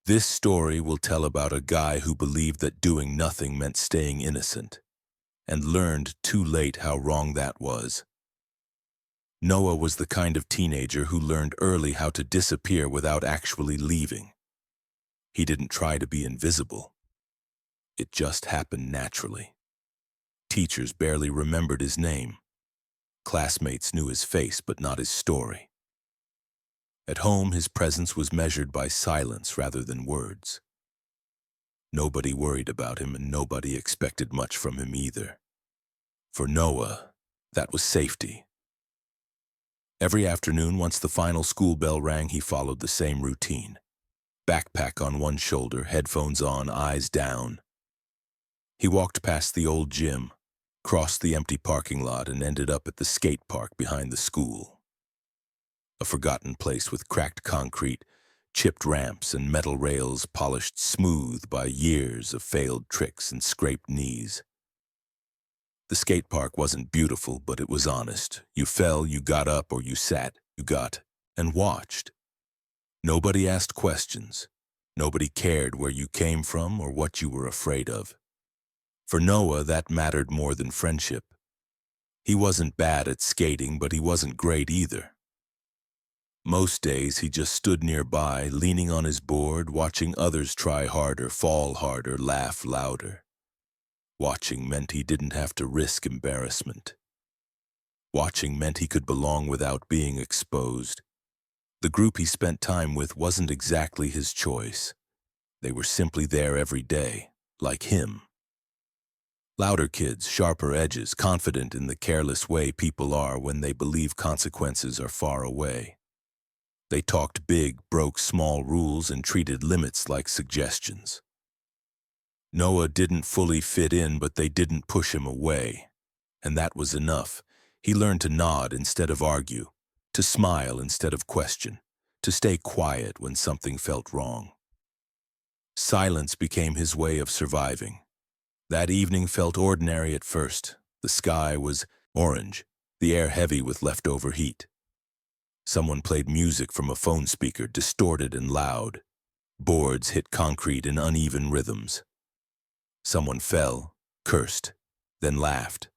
This story will tell about a guy who believed that doing nothing meant staying innocent, and learned too late how wrong that was. Noah was the kind of teenager who learned early how to disappear without actually leaving. He didn't try to be invisible. It just happened naturally. Teachers barely remembered his name. Classmates knew his face but not his story. At home, his presence was measured by silence rather than words. Nobody worried about him and nobody expected much from him either. For Noah, that was safety. Every afternoon, once the final school bell rang, he followed the same routine. Backpack on one shoulder, headphones on, eyes down. He walked past the old gym, crossed the empty parking lot, and ended up at the skate park behind the school. A forgotten place with cracked concrete, chipped ramps, and metal rails polished smooth by years of failed tricks and scraped knees. The skate park wasn't beautiful, but it was honest. You fell, you got up, or you sat, you got, and watched. Nobody asked questions. Nobody cared where you came from or what you were afraid of. For Noah, that mattered more than friendship. He wasn't bad at skating, but he wasn't great either. Most days he just stood nearby, leaning on his board, watching others try harder, fall harder, laugh louder. Watching meant he didn't have to risk embarrassment. Watching meant he could belong without being exposed. The group he spent time with wasn't exactly his choice. They were simply there every day, like him. Louder kids, sharper edges, confident in the careless way people are when they believe consequences are far away. They talked big, broke small rules, and treated limits like suggestions. Noah didn't fully fit in, but they didn't push him away. And that was enough. He learned to nod instead of argue, to smile instead of question, to stay quiet when something felt wrong. Silence became his way of surviving. That evening felt ordinary at first. The sky was orange, the air heavy with leftover heat. Someone played music from a phone speaker, distorted and loud. Boards hit concrete in uneven rhythms. Someone fell, cursed, then laughed.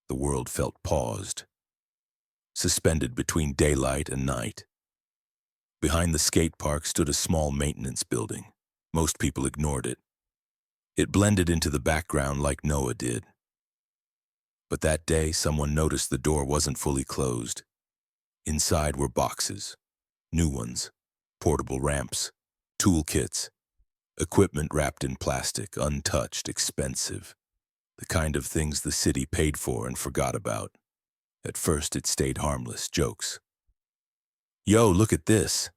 The world felt paused, suspended between daylight and night. Behind the skate park stood a small maintenance building. Most people ignored it. It blended into the background like Noah did. But that day, someone noticed the door wasn't fully closed. Inside were boxes, new ones, portable ramps, toolkits, equipment wrapped in plastic, untouched, expensive. The kind of things the city paid for and forgot about. At first it stayed harmless, jokes. Yo, look at this.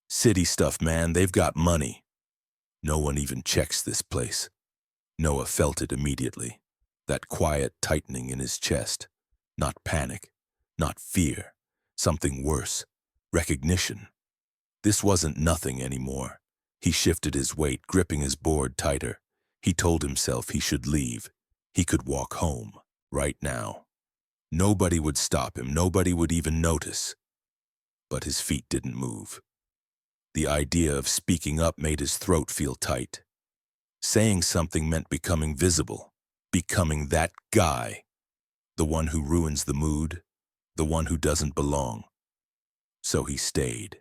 City stuff, man, they've got money. No one even checks this place. Noah felt it immediately. That quiet tightening in his chest. Not panic, not fear. Something worse. Recognition. This wasn't nothing anymore. He shifted his weight, gripping his board tighter. He told himself he should leave. He could walk home, right now. Nobody would stop him, nobody would even notice. But his feet didn't move. The idea of speaking up made his throat feel tight. Saying something meant becoming visible, becoming that guy. The one who ruins the mood, the one who doesn't belong. So he stayed.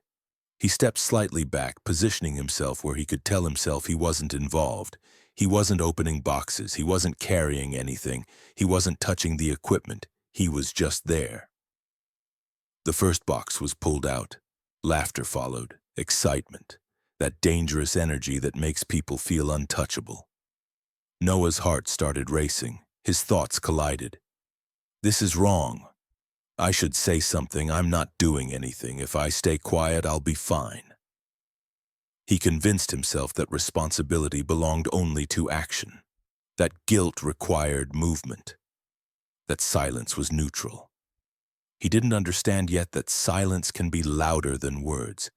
He stepped slightly back, positioning himself where he could tell himself he wasn't involved. He wasn't opening boxes, he wasn't carrying anything, he wasn't touching the equipment, he was just there. The first box was pulled out. Laughter followed, excitement, that dangerous energy that makes people feel untouchable. Noah's heart started racing, his thoughts collided. This is wrong. I should say something. I'm not doing anything. If I stay quiet, I'll be fine. He convinced himself that responsibility belonged only to action, that guilt required movement, that silence was neutral. He didn't understand yet that silence can be louder than words.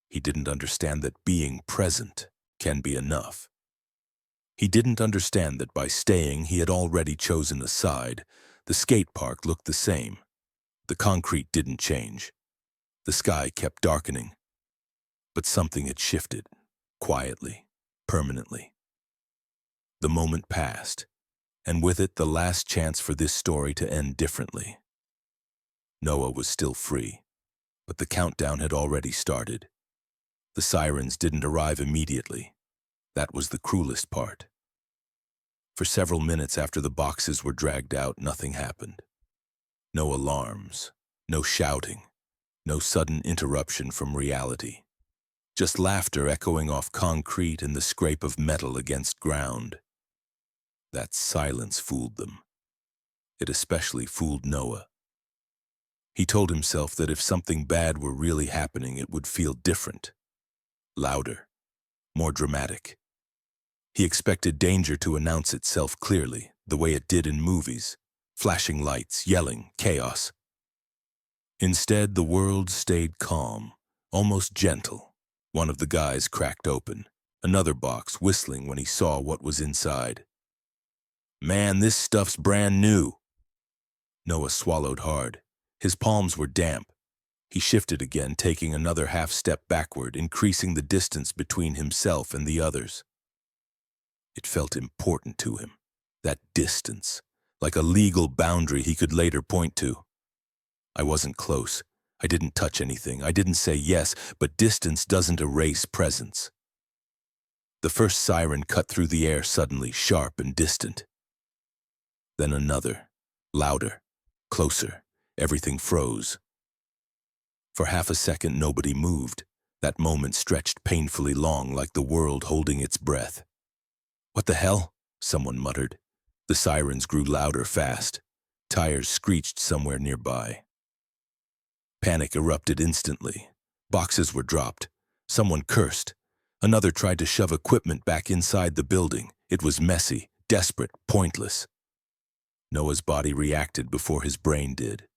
He didn't understand that being present can be enough. He didn't understand that by staying, he had already chosen a side. The skate park looked the same. The concrete didn't change. The sky kept darkening. But something had shifted, quietly, permanently. The moment passed, and with it the last chance for this story to end differently. Noah was still free, but the countdown had already started. The sirens didn't arrive immediately. That was the cruelest part. For several minutes after the boxes were dragged out, nothing happened. No alarms, no shouting, no sudden interruption from reality. Just laughter echoing off concrete and the scrape of metal against ground. That silence fooled them. It especially fooled Noah. He told himself that if something bad were really happening, it would feel different, louder, more dramatic. He expected danger to announce itself clearly, the way it did in movies, flashing lights, yelling, chaos. Instead, the world stayed calm, almost gentle. One of the guys cracked open, another box whistling when he saw what was inside. "Man, this stuff's brand new." Noah swallowed hard. His palms were damp. He shifted again, taking another half step backward, increasing the distance between himself and the others. It felt important to him, that distance, like a legal boundary he could later point to. I wasn't close. I didn't touch anything. I didn't say yes, but distance doesn't erase presence. The first siren cut through the air suddenly, sharp and distant. Then another, louder, closer. Everything froze. For half a second, nobody moved. That moment stretched painfully long, like the world holding its breath. "What the hell?" someone muttered. The sirens grew louder fast. Tires screeched somewhere nearby. Panic erupted instantly. Boxes were dropped. Someone cursed. Another tried to shove equipment back inside the building. It was messy, desperate, pointless. Noah's body reacted before his brain did.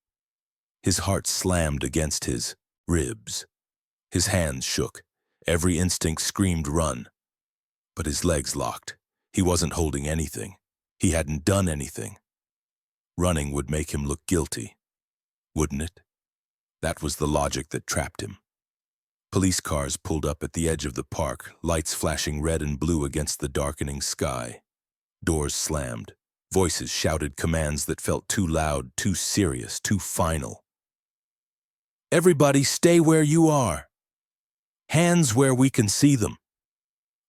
His heart slammed against his ribs. His hands shook. Every instinct screamed run. But his legs locked. He wasn't holding anything. He hadn't done anything. Running would make him look guilty, wouldn't it? That was the logic that trapped him. Police cars pulled up at the edge of the park, lights flashing red and blue against the darkening sky. Doors slammed. Voices shouted commands that felt too loud, too serious, too final. "Everybody stay where you are. Hands where we can see them."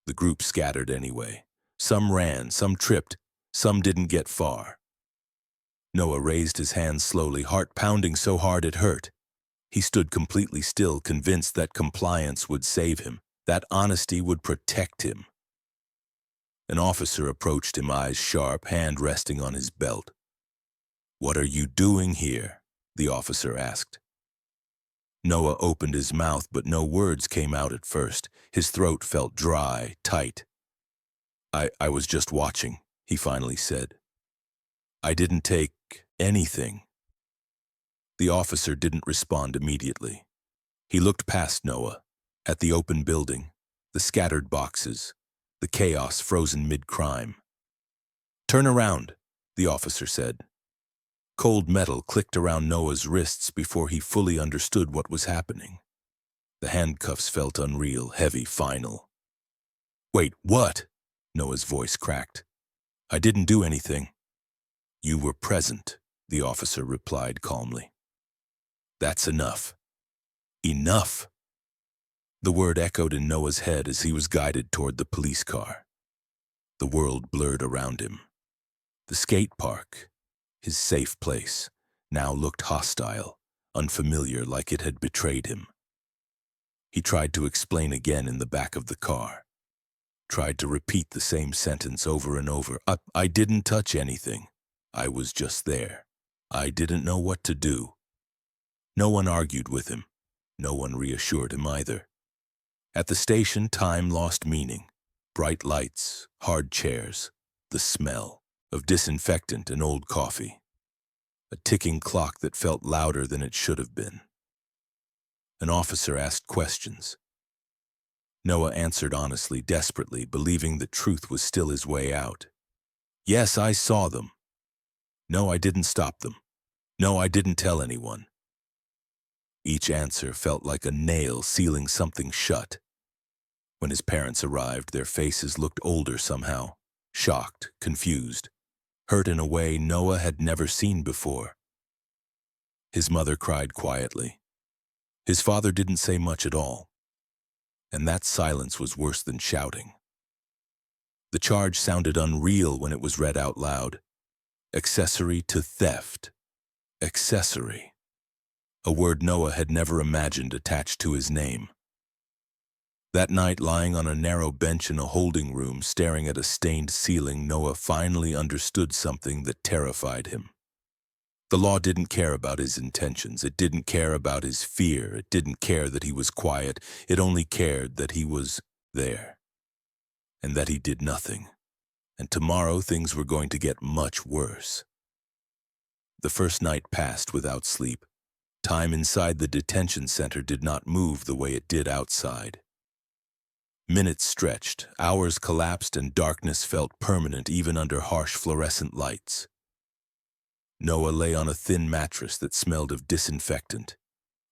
The group scattered anyway. Some ran, some tripped, some didn't get far. Noah raised his hands slowly, heart pounding so hard it hurt. He stood completely still, convinced that compliance would save him, that honesty would protect him. An officer approached him, eyes sharp, hand resting on his belt. "What are you doing here?" the officer asked. Noah opened his mouth, but no words came out at first. His throat felt dry, tight. I was just watching," he finally said. "I didn't take anything." The officer didn't respond immediately. He looked past Noah, at the open building, the scattered boxes, the chaos frozen mid-crime. "Turn around," the officer said. Cold metal clicked around Noah's wrists before he fully understood what was happening. The handcuffs felt unreal, heavy, final. "Wait, what?" Noah's voice cracked. "I didn't do anything." "You were present," the officer replied calmly. "That's enough." Enough! The word echoed in Noah's head as he was guided toward the police car. The world blurred around him. The skate park, his safe place, now looked hostile, unfamiliar, like it had betrayed him. He tried to explain again in the back of the car. Tried to repeat the same sentence over and over. I didn't touch anything. I was just there. I didn't know what to do." No one argued with him. No one reassured him either. At the station, time lost meaning. Bright lights, hard chairs, the smell of disinfectant and old coffee. A ticking clock that felt louder than it should have been. An officer asked questions. Noah answered honestly, desperately, believing the truth was still his way out. "Yes, I saw them. No, I didn't stop them. No, I didn't tell anyone." Each answer felt like a nail sealing something shut. When his parents arrived, their faces looked older somehow, shocked, confused, hurt in a way Noah had never seen before. His mother cried quietly. His father didn't say much at all, and that silence was worse than shouting. The charge sounded unreal when it was read out loud. Accessory to theft. Accessory. A word Noah had never imagined attached to his name. That night, lying on a narrow bench in a holding room, staring at a stained ceiling, Noah finally understood something that terrified him. The law didn't care about his intentions. It didn't care about his fear. It didn't care that he was quiet. It only cared that he was there, and that he did nothing. And tomorrow things were going to get much worse. The first night passed without sleep. Time inside the detention center did not move the way it did outside. Minutes stretched, hours collapsed, and darkness felt permanent even under harsh fluorescent lights. Noah lay on a thin mattress that smelled of disinfectant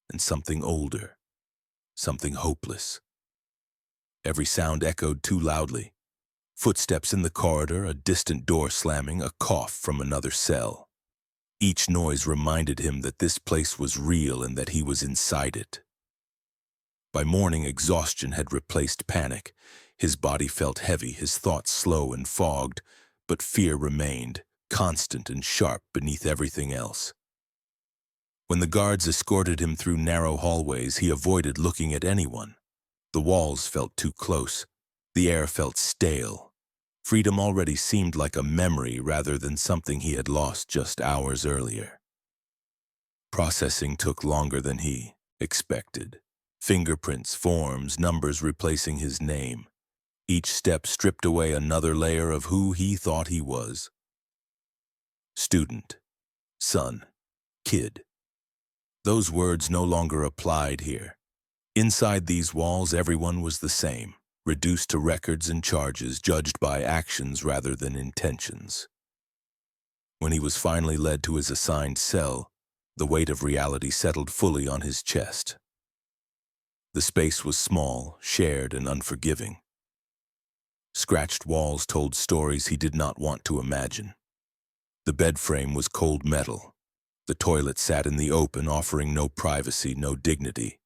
and something older, something hopeless. Every sound echoed too loudly. Footsteps in the corridor, a distant door slamming, a cough from another cell. Each noise reminded him that this place was real and that he was inside it. By morning, exhaustion had replaced panic. His body felt heavy, his thoughts slow and fogged, but fear remained, constant and sharp beneath everything else. When the guards escorted him through narrow hallways, he avoided looking at anyone. The walls felt too close. The air felt stale. Freedom already seemed like a memory rather than something he had lost just hours earlier. Processing took longer than he expected. Fingerprints, forms, numbers replacing his name. Each step stripped away another layer of who he thought he was. Student, son, kid. Those words no longer applied here. Inside these walls, everyone was the same, reduced to records and charges, judged by actions rather than intentions. When he was finally led to his assigned cell, the weight of reality settled fully on his chest. The space was small, shared, and unforgiving. Scratched walls told stories he did not want to imagine. The bed frame was cold metal. The toilet sat in the open, offering no privacy, no dignity.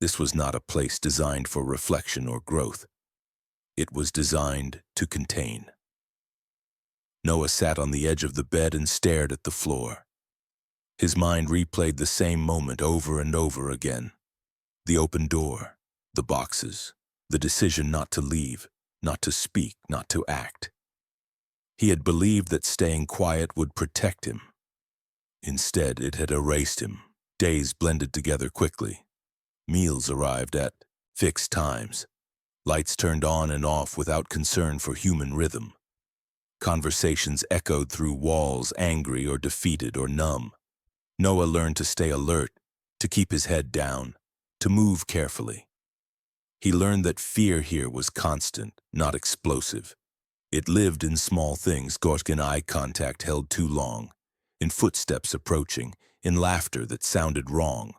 This was not a place designed for reflection or growth. It was designed to contain. Noah sat on the edge of the bed and stared at the floor. His mind replayed the same moment over and over again. The open door, the boxes, the decision not to leave, not to speak, not to act. He had believed that staying quiet would protect him. Instead, it had erased him. Days blended together quickly. Meals arrived at fixed times. Lights turned on and off without concern for human rhythm. Conversations echoed through walls, angry or defeated or numb. Noah learned to stay alert, to keep his head down, to move carefully. He learned that fear here was constant, not explosive. It lived in small things, in eye contact held too long, in footsteps approaching, in laughter that sounded wrong.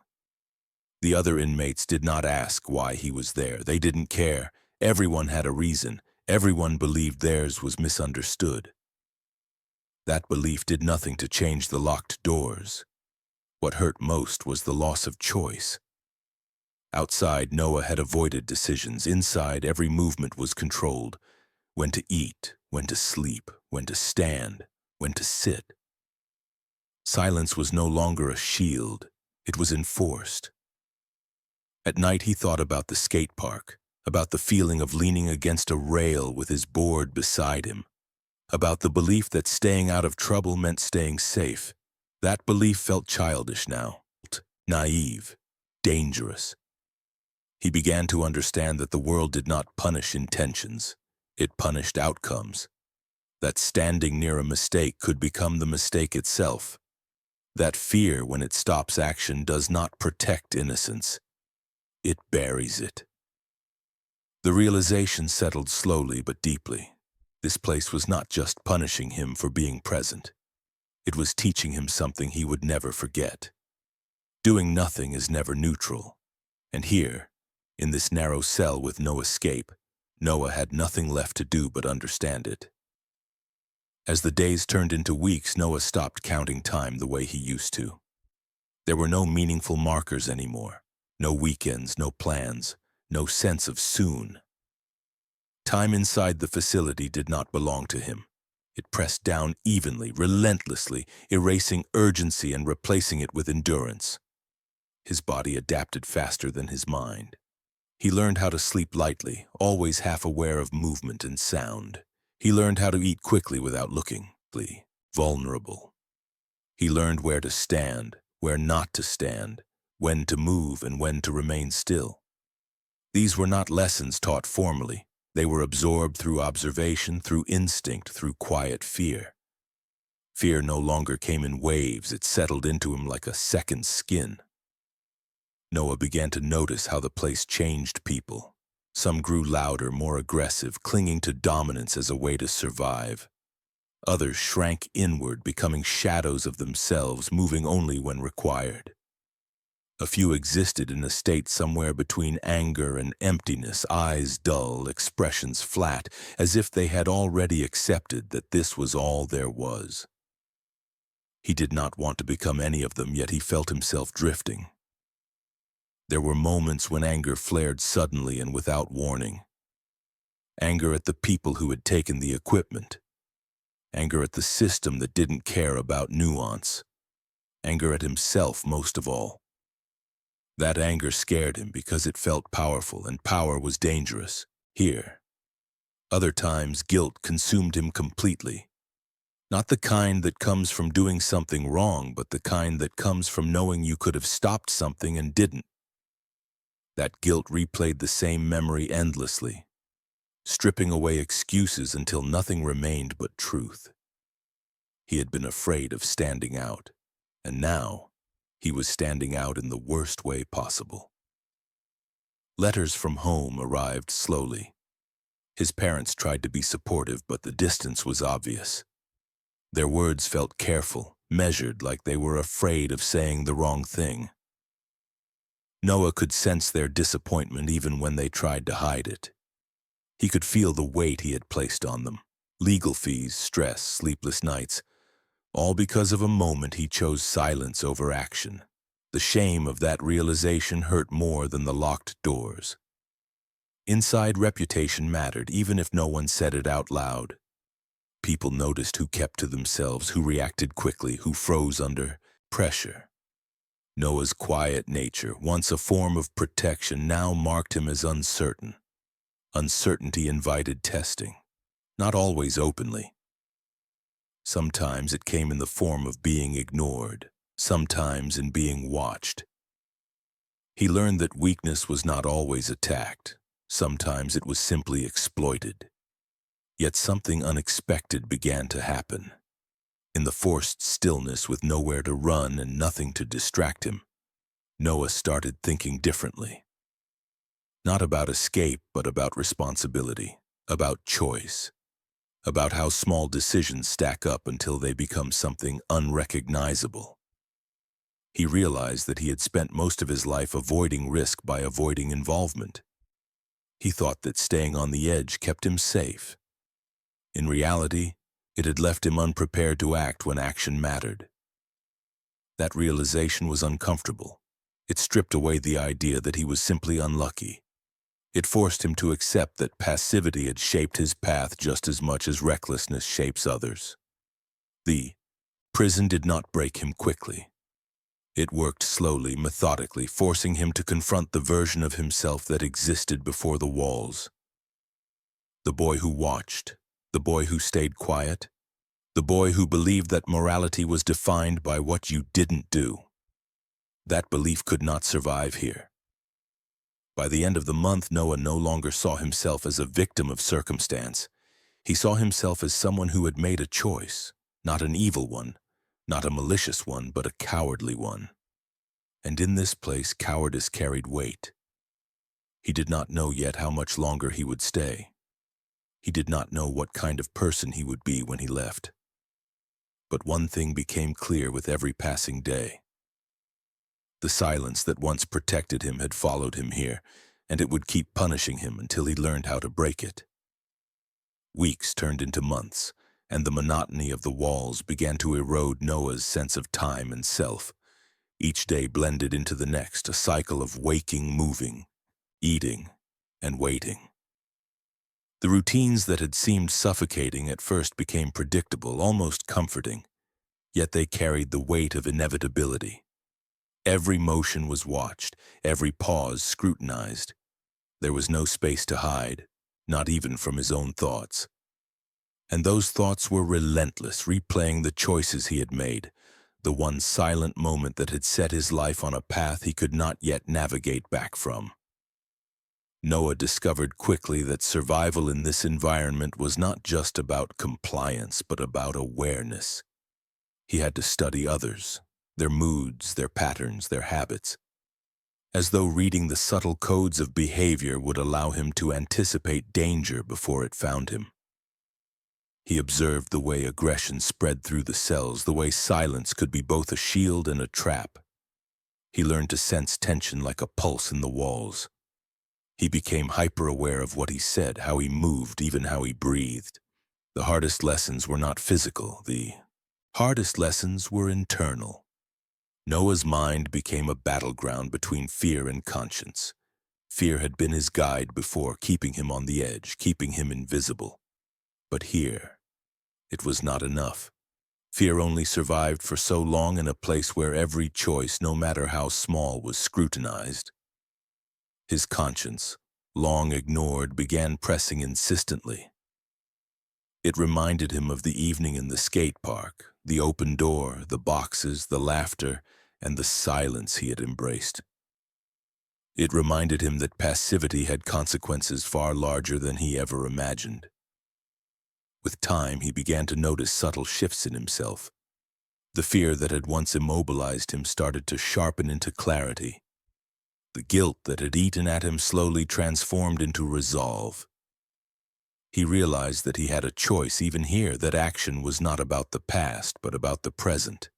The other inmates did not ask why he was there. They didn't care. Everyone had a reason. Everyone believed theirs was misunderstood. That belief did nothing to change the locked doors. What hurt most was the loss of choice. Outside, Noah had avoided decisions. Inside, every movement was controlled. When to eat, when to sleep, when to stand, when to sit. Silence was no longer a shield. It was enforced. At night, he thought about the skate park, about the feeling of leaning against a rail with his board beside him, about the belief that staying out of trouble meant staying safe. That belief felt childish now, naive, dangerous. He began to understand that the world did not punish intentions. It punished outcomes. That standing near a mistake could become the mistake itself. That fear, when it stops action, does not protect innocence. It buries it. The realization settled slowly but deeply. This place was not just punishing him for being present. It was teaching him something he would never forget. Doing nothing is never neutral. And here, in this narrow cell with no escape, Noah had nothing left to do but understand it. As the days turned into weeks, Noah stopped counting time the way he used to. There were no meaningful markers anymore. No weekends, no plans, no sense of soon. Time inside the facility did not belong to him. It pressed down evenly, relentlessly, erasing urgency and replacing it with endurance. His body adapted faster than his mind. He learned how to sleep lightly, always half aware of movement and sound. He learned how to eat quickly without looking vulnerable. He learned where to stand, where not to stand, when to move and when to remain still. These were not lessons taught formally. They were absorbed through observation, through instinct, through quiet fear. Fear no longer came in waves, it settled into him like a second skin. Noah began to notice how the place changed people. Some grew louder, more aggressive, clinging to dominance as a way to survive. Others shrank inward, becoming shadows of themselves, moving only when required. A few existed in a state somewhere between anger and emptiness, eyes dull, expressions flat, as if they had already accepted that this was all there was. He did not want to become any of them, yet he felt himself drifting. There were moments when anger flared suddenly and without warning. Anger at the people who had taken the equipment. Anger at the system that didn't care about nuance. Anger at himself most of all. That anger scared him because it felt powerful, and power was dangerous. Here. Other times, guilt consumed him completely. Not the kind that comes from doing something wrong, but the kind that comes from knowing you could have stopped something and didn't. That guilt replayed the same memory endlessly, stripping away excuses until nothing remained but truth. He had been afraid of standing out, and now he was standing out in the worst way possible. Letters from home arrived slowly. His parents tried to be supportive, but the distance was obvious. Their words felt careful, measured, like they were afraid of saying the wrong thing. Noah could sense their disappointment even when they tried to hide it. He could feel the weight he had placed on them. Legal fees, stress, sleepless nights, all because of a moment he chose silence over action. The shame of that realization hurt more than the locked doors. Inside, reputation mattered, even if no one said it out loud. People noticed who kept to themselves, who reacted quickly, who froze under pressure. Noah's quiet nature, once a form of protection, now marked him as uncertain. Uncertainty invited testing, not always openly. Sometimes it came in the form of being ignored, sometimes in being watched. He learned that weakness was not always attacked. Sometimes it was simply exploited. Yet something unexpected began to happen. In the forced stillness, with nowhere to run and nothing to distract him, Noah started thinking differently. Not about escape, but about responsibility, about choice, about how small decisions stack up until they become something unrecognizable. He realized that he had spent most of his life avoiding risk by avoiding involvement. He thought that staying on the edge kept him safe. In reality, it had left him unprepared to act when action mattered. That realization was uncomfortable. It stripped away the idea that he was simply unlucky. It forced him to accept that passivity had shaped his path just as much as recklessness shapes others. The prison did not break him quickly. It worked slowly, methodically, forcing him to confront the version of himself that existed before the walls. The boy who watched, the boy who stayed quiet, the boy who believed that morality was defined by what you didn't do. That belief could not survive here. By the end of the month, Noah no longer saw himself as a victim of circumstance. He saw himself as someone who had made a choice, not an evil one, not a malicious one, but a cowardly one. And in this place, cowardice carried weight. He did not know yet how much longer he would stay. He did not know what kind of person he would be when he left. But one thing became clear with every passing day. The silence that once protected him had followed him here, and it would keep punishing him until he learned how to break it. Weeks turned into months, and the monotony of the walls began to erode Noah's sense of time and self. Each day blended into the next, a cycle of waking, moving, eating, and waiting. The routines that had seemed suffocating at first became predictable, almost comforting, yet they carried the weight of inevitability. Every motion was watched, every pause scrutinized. There was no space to hide, not even from his own thoughts. And those thoughts were relentless, replaying the choices he had made, the one silent moment that had set his life on a path he could not yet navigate back from. Noah discovered quickly that survival in this environment was not just about compliance, but about awareness. He had to study others, their moods, their patterns, their habits, as though reading the subtle codes of behavior would allow him to anticipate danger before it found him. He observed the way aggression spread through the cells, the way silence could be both a shield and a trap. He learned to sense tension like a pulse in the walls. He became hyper-aware of what he said, how he moved, even how he breathed. The hardest lessons were not physical. The hardest lessons were internal. Noah's mind became a battleground between fear and conscience. Fear had been his guide before, keeping him on the edge, keeping him invisible. But here, it was not enough. Fear only survived for so long in a place where every choice, no matter how small, was scrutinized. His conscience, long ignored, began pressing insistently. It reminded him of the evening in the skate park, the open door, the boxes, the laughter, and the silence he had embraced. It reminded him that passivity had consequences far larger than he ever imagined. With time, he began to notice subtle shifts in himself. The fear that had once immobilized him started to sharpen into clarity. The guilt that had eaten at him slowly transformed into resolve. He realized that he had a choice even here, that action was not about the past, but about the present.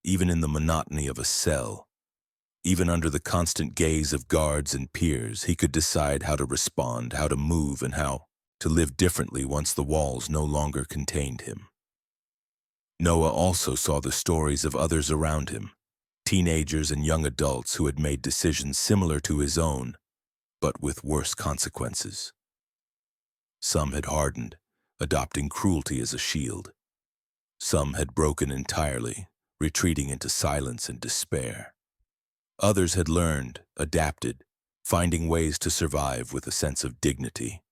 Even in the monotony of a cell, even under the constant gaze of guards and peers, he could decide how to respond, how to move, and how to live differently once the walls no longer contained him. Noah also saw the stories of others around him, teenagers and young adults who had made decisions similar to his own, but with worse consequences. Some had hardened, adopting cruelty as a shield. Some had broken entirely, retreating into silence and despair. Others had learned, adapted, finding ways to survive with a sense of dignity.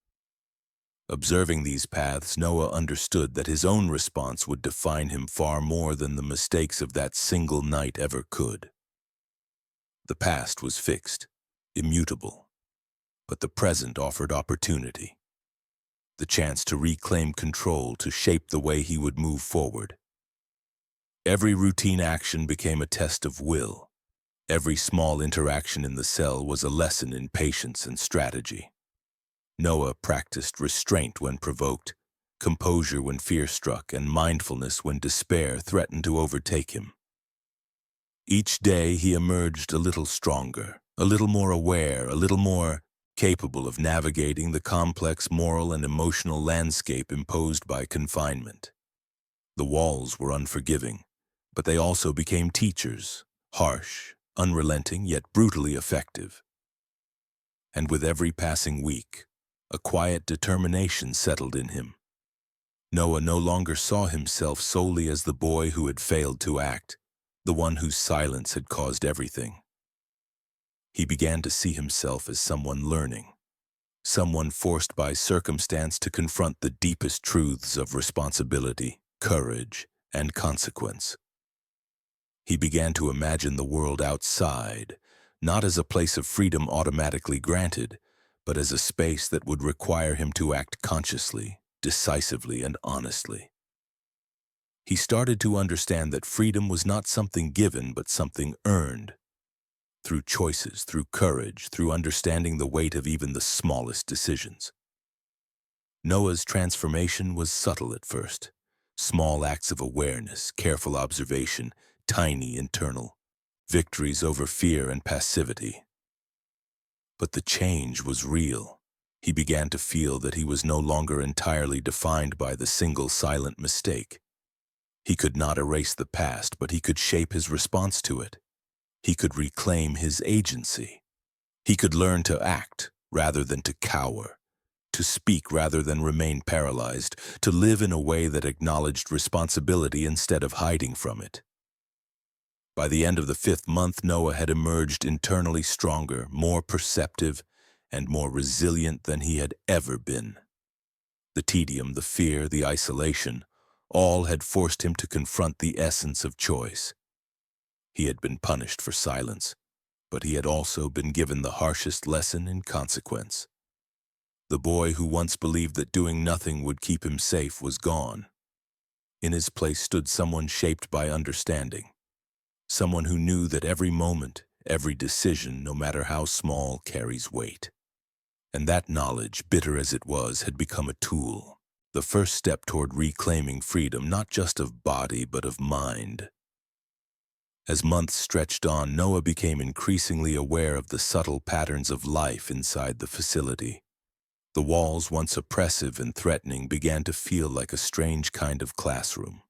Observing these paths, Noah understood that his own response would define him far more than the mistakes of that single night ever could. The past was fixed, immutable, but the present offered opportunity. The chance to reclaim control, to shape the way he would move forward. Every routine action became a test of will. Every small interaction in the cell was a lesson in patience and strategy. Noah practiced restraint when provoked, composure when fear struck, and mindfulness when despair threatened to overtake him. Each day he emerged a little stronger, a little more aware, a little more capable of navigating the complex moral and emotional landscape imposed by confinement. The walls were unforgiving, but they also became teachers, harsh, unrelenting, yet brutally effective. And with every passing week, a quiet determination settled in him. Noah no longer saw himself solely as the boy who had failed to act, the one whose silence had caused everything. He began to see himself as someone learning, someone forced by circumstance to confront the deepest truths of responsibility, courage, and consequence. He began to imagine the world outside, not as a place of freedom automatically granted, but as a space that would require him to act consciously, decisively, and honestly. He started to understand that freedom was not something given, but something earned, through choices, through courage, through understanding the weight of even the smallest decisions. Noah's transformation was subtle at first. Small acts of awareness, careful observation, tiny internal victories over fear and passivity. But the change was real. He began to feel that he was no longer entirely defined by the single silent mistake. He could not erase the past, but he could shape his response to it. He could reclaim his agency. He could learn to act rather than to cower, to speak rather than remain paralyzed, to live in a way that acknowledged responsibility instead of hiding from it. By the end of the 5th month, Noah had emerged internally stronger, more perceptive, and more resilient than he had ever been. The tedium, the fear, the isolation, all had forced him to confront the essence of choice. He had been punished for silence, but he had also been given the harshest lesson in consequence. The boy who once believed that doing nothing would keep him safe was gone. In his place stood someone shaped by understanding, someone who knew that every moment, every decision, no matter how small, carries weight. And that knowledge, bitter as it was, had become a tool, the first step toward reclaiming freedom, not just of body, but of mind. As months stretched on, Noah became increasingly aware of the subtle patterns of life inside the facility. The walls, once oppressive and threatening, began to feel like a strange kind of classroom.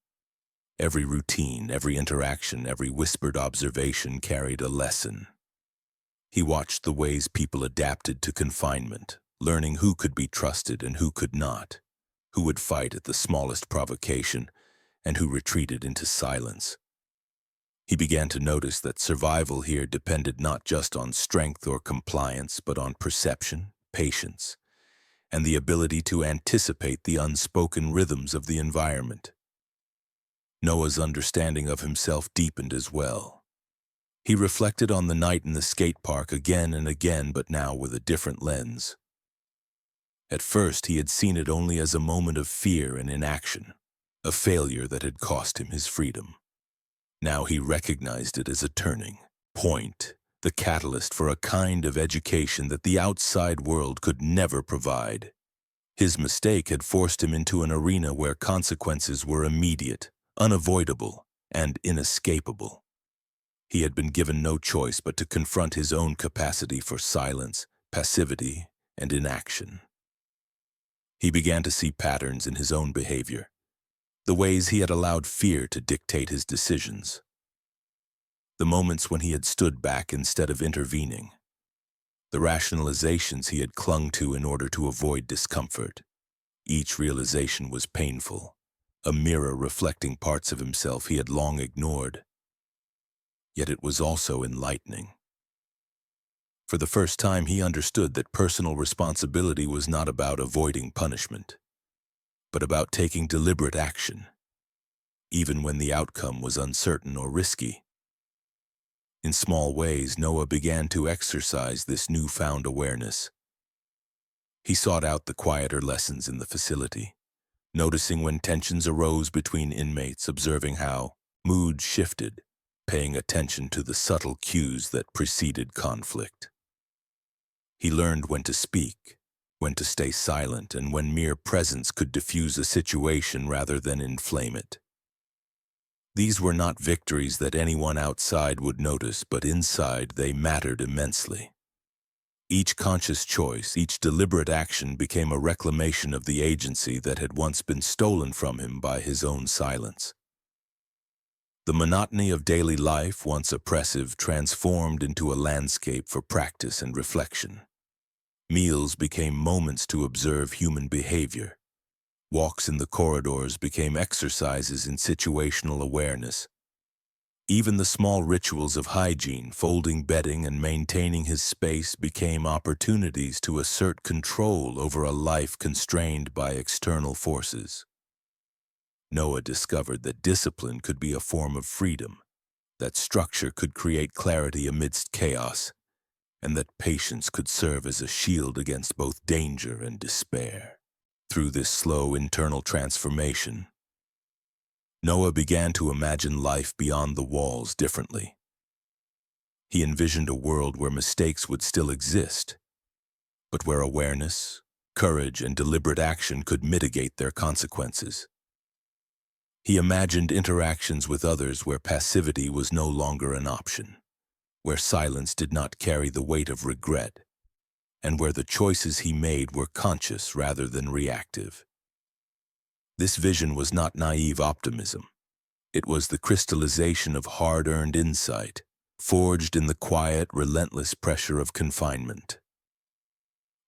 Every routine, every interaction, every whispered observation carried a lesson. He watched the ways people adapted to confinement, learning who could be trusted and who could not, who would fight at the smallest provocation, and who retreated into silence. He began to notice that survival here depended not just on strength or compliance, but on perception, patience, and the ability to anticipate the unspoken rhythms of the environment. Noah's understanding of himself deepened as well. He reflected on the night in the skate park again and again, but now with a different lens. At first, he had seen it only as a moment of fear and inaction, a failure that had cost him his freedom. Now he recognized it as a turning point, the catalyst for a kind of education that the outside world could never provide. His mistake had forced him into an arena where consequences were immediate, unavoidable, and inescapable. He had been given no choice but to confront his own capacity for silence, passivity, and inaction. He began to see patterns in his own behavior, the ways he had allowed fear to dictate his decisions, the moments when he had stood back instead of intervening, the rationalizations he had clung to in order to avoid discomfort. Each realization was painful, a mirror reflecting parts of himself he had long ignored. Yet it was also enlightening. For the first time, he understood that personal responsibility was not about avoiding punishment, but about taking deliberate action, even when the outcome was uncertain or risky. In small ways, Noah began to exercise this newfound awareness. He sought out the quieter lessons in the facility, noticing when tensions arose between inmates, observing how moods shifted, paying attention to the subtle cues that preceded conflict. He learned when to speak, when to stay silent, and when mere presence could diffuse a situation rather than inflame it. These were not victories that anyone outside would notice, but inside they mattered immensely. Each conscious choice, each deliberate action became a reclamation of the agency that had once been stolen from him by his own silence. The monotony of daily life, once oppressive, transformed into a landscape for practice and reflection. Meals became moments to observe human behavior. Walks in the corridors became exercises in situational awareness. Even the small rituals of hygiene, folding bedding and maintaining his space, became opportunities to assert control over a life constrained by external forces. Noah discovered that discipline could be a form of freedom, that structure could create clarity amidst chaos, and that patience could serve as a shield against both danger and despair. Through this slow internal transformation, Noah began to imagine life beyond the walls differently. He envisioned a world where mistakes would still exist, but where awareness, courage, and deliberate action could mitigate their consequences. He imagined interactions with others where passivity was no longer an option, where silence did not carry the weight of regret, and where the choices he made were conscious rather than reactive. This vision was not naive optimism. It was the crystallization of hard-earned insight, forged in the quiet, relentless pressure of confinement.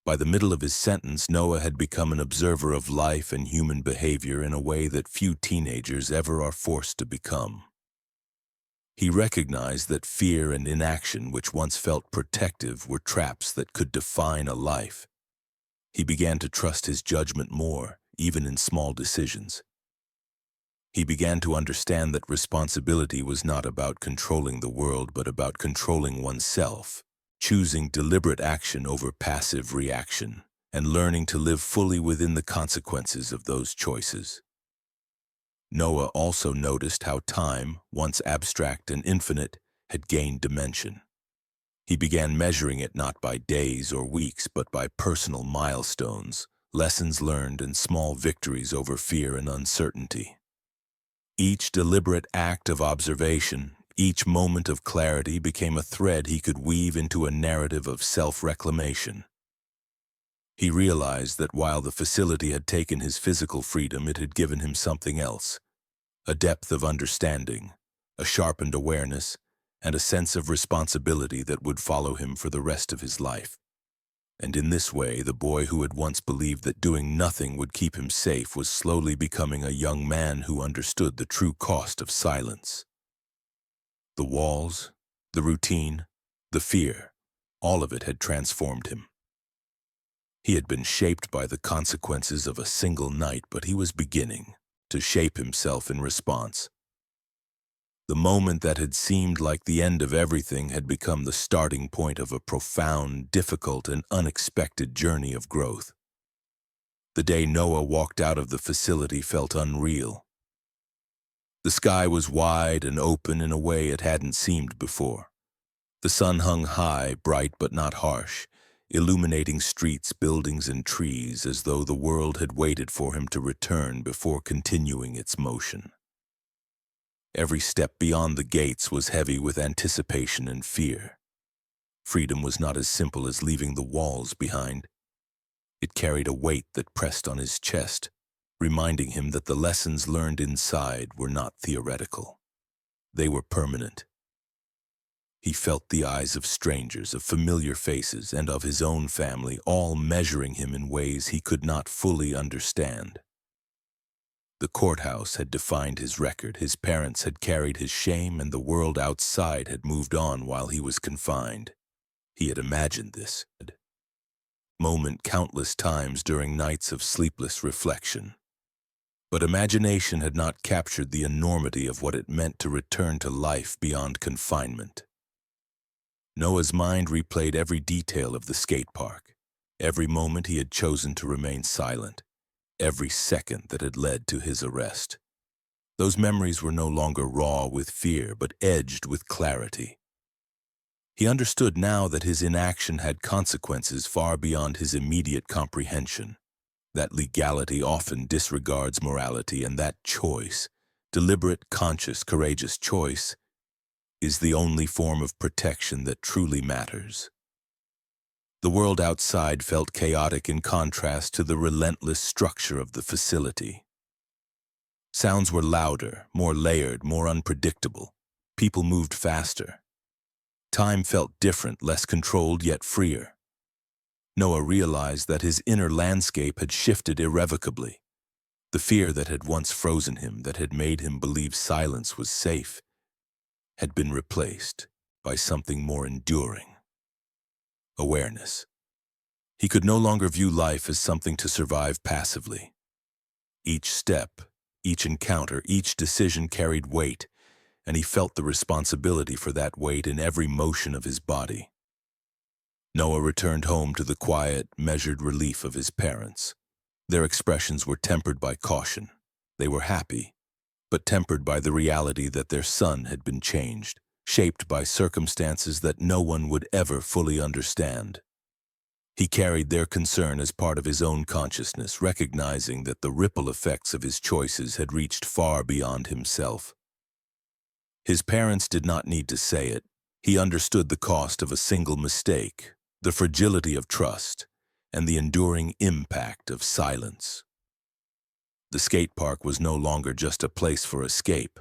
By the middle of his sentence, Noah had become an observer of life and human behavior in a way that few teenagers ever are forced to become. He recognized that fear and inaction, which once felt protective, were traps that could define a life. He began to trust his judgment more, even in small decisions. He began to understand that responsibility was not about controlling the world, but about controlling oneself, choosing deliberate action over passive reaction, and learning to live fully within the consequences of those choices. Noah also noticed how time, once abstract and infinite, had gained dimension. He began measuring it not by days or weeks, but by personal milestones, lessons learned, and small victories over fear and uncertainty. Each deliberate act of observation, each moment of clarity became a thread he could weave into a narrative of self-reclamation. He realized that while the facility had taken his physical freedom, it had given him something else: a depth of understanding, a sharpened awareness, and a sense of responsibility that would follow him for the rest of his life. And in this way, the boy who had once believed that doing nothing would keep him safe was slowly becoming a young man who understood the true cost of silence. The walls, the routine, the fear, all of it had transformed him. He had been shaped by the consequences of a single night, but he was beginning to shape himself in response. The moment that had seemed like the end of everything had become the starting point of a profound, difficult, and unexpected journey of growth. The day Noah walked out of the facility felt unreal. The sky was wide and open in a way it hadn't seemed before. The sun hung high, bright but not harsh, illuminating streets, buildings, and trees as though the world had waited for him to return before continuing its motion. Every step beyond the gates was heavy with anticipation and fear. Freedom was not as simple as leaving the walls behind. It carried a weight that pressed on his chest, reminding him that the lessons learned inside were not theoretical. They were permanent. He felt the eyes of strangers, of familiar faces, and of his own family, all measuring him in ways he could not fully understand. The courthouse had defined his record, his parents had carried his shame, and the world outside had moved on while he was confined. He had imagined this moment countless times during nights of sleepless reflection. But imagination had not captured the enormity of what it meant to return to life beyond confinement. Noah's mind replayed every detail of the skate park, every moment he had chosen to remain silent, every second that had led to his arrest. Those memories were no longer raw with fear, but edged with clarity. He understood now that his inaction had consequences far beyond his immediate comprehension, that legality often disregards morality, and that choice, deliberate, conscious, courageous choice, is the only form of protection that truly matters. The world outside felt chaotic in contrast to the relentless structure of the facility. Sounds were louder, more layered, more unpredictable. People moved faster. Time felt different, less controlled, yet freer. Noah realized that his inner landscape had shifted irrevocably. The fear that had once frozen him, that had made him believe silence was safe, had been replaced by something more enduring: awareness. He could no longer view life as something to survive passively. Each step, each encounter, each decision carried weight, and he felt the responsibility for that weight in every motion of his body. Noah returned home to the quiet, measured relief of his parents. Their expressions were tempered by caution. They were happy, but tempered by the reality that their son had been changed, shaped by circumstances that no one would ever fully understand. He carried their concern as part of his own consciousness, recognizing that the ripple effects of his choices had reached far beyond himself. His parents did not need to say it. He understood the cost of a single mistake, the fragility of trust, and the enduring impact of silence. The skate park was no longer just a place for escape.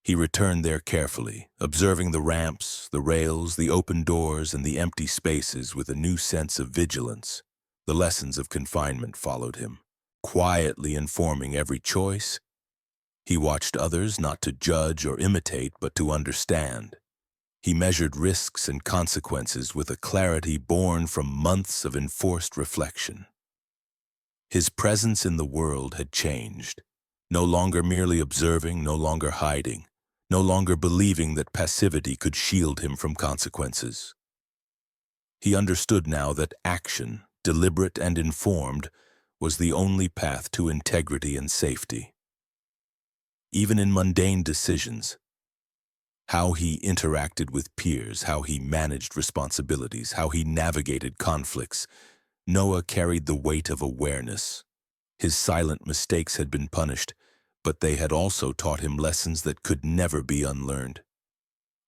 He returned there carefully, observing the ramps, the rails, the open doors, and the empty spaces with a new sense of vigilance. The lessons of confinement followed him, quietly informing every choice. He watched others not to judge or imitate, but to understand. He measured risks and consequences with a clarity born from months of enforced reflection. His presence in the world had changed, no longer merely observing, no longer hiding, no longer believing that passivity could shield him from consequences. He understood now that action, deliberate and informed, was the only path to integrity and safety. Even in mundane decisions, how he interacted with peers, how he managed responsibilities, how he navigated conflicts, Noah carried the weight of awareness. His silent mistakes had been punished, but they had also taught him lessons that could never be unlearned.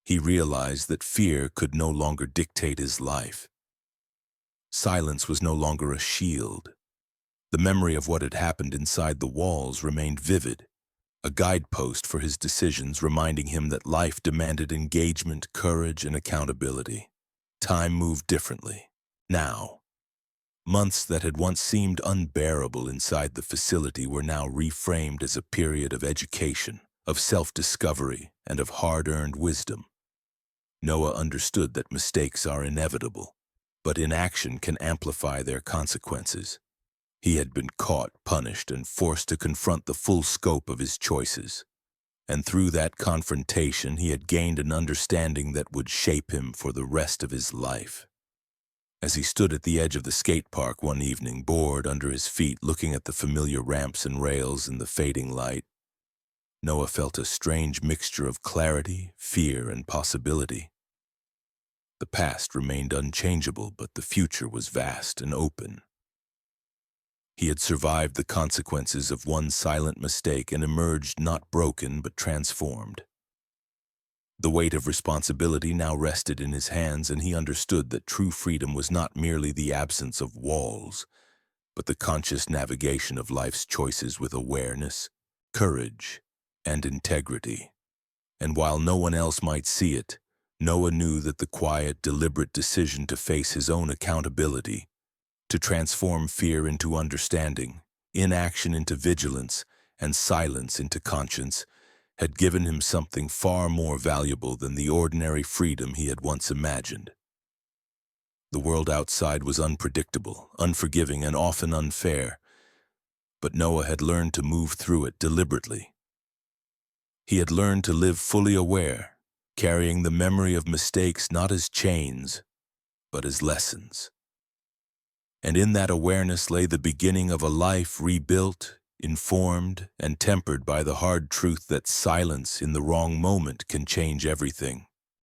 He realized that fear could no longer dictate his life. Silence was no longer a shield. The memory of what had happened inside the walls remained vivid, a guidepost for his decisions, reminding him that life demanded engagement, courage, and accountability. Time moved differently. Now, months that had once seemed unbearable inside the facility were now reframed as a period of education, of self-discovery, and of hard-earned wisdom. Noah understood that mistakes are inevitable, but inaction can amplify their consequences. He had been caught, punished, and forced to confront the full scope of his choices. And through that confrontation, he had gained an understanding that would shape him for the rest of his life. As he stood at the edge of the skate park one evening, bored under his feet, looking at the familiar ramps and rails in the fading light, Noah felt a strange mixture of clarity, fear, and possibility. The past remained unchangeable, but the future was vast and open. He had survived the consequences of one silent mistake and emerged not broken but transformed. The weight of responsibility now rested in his hands, and he understood that true freedom was not merely the absence of walls, but the conscious navigation of life's choices with awareness, courage, and integrity. And while no one else might see it, Noah knew that the quiet, deliberate decision to face his own accountability, to transform fear into understanding, inaction into vigilance, and silence into conscience, had given him something far more valuable than the ordinary freedom he had once imagined. The world outside was unpredictable, unforgiving, and often unfair, but Noah had learned to move through it deliberately. He had learned to live fully aware, carrying the memory of mistakes not as chains, but as lessons. And in that awareness lay the beginning of a life rebuilt, informed, and tempered by the hard truth that silence in the wrong moment can change everything.